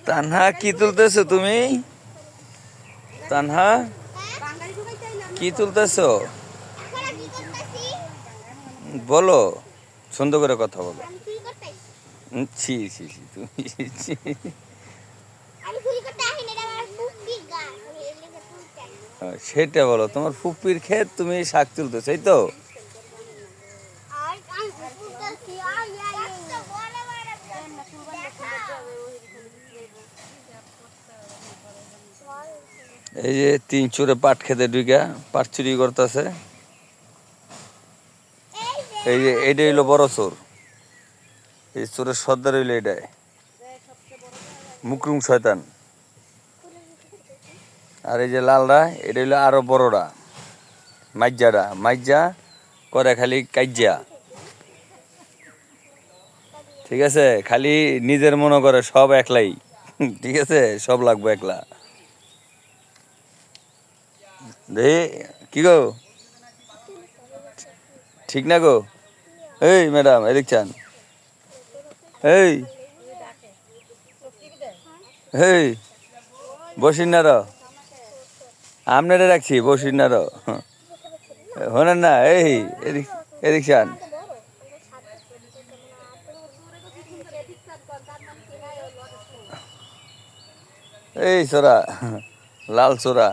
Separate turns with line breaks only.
তানহা কি তুলতেছো তুমি? তানহা কি তুলতেছো? বলো, সুন্দর করে কথা বলো। ছি ছি ছি তুমি ছি। সেটা বলো, তোমার ফুপির ক্ষেত তুমি শাক তুলতেছো, এই তো? এই যে তিন চোরে পাট খেতে ঢুকা পাট চুরি করতেছে। এই যে এইটা হইলো বড় চোর, এই চোরের সর্দার হইলো এটাই, মুকরুম শয়তান। আর এই যে লালরা, এটা হইলো আরো বড়রা, মাইজারা। মাইজা করে খালি কাইজা, ঠিক আছে? খালি নিজের মনে করে সব একলাই, ঠিক আছে? সব লাগবে একলা। দেখি কি গো, ঠিক না গো? এই ম্যাডাম এদিক চান, এই এই বসির আপনারে রাখছি, বসির হনেন না? এই এদিক এদিক চান, এই চোরা, লাল চোরা।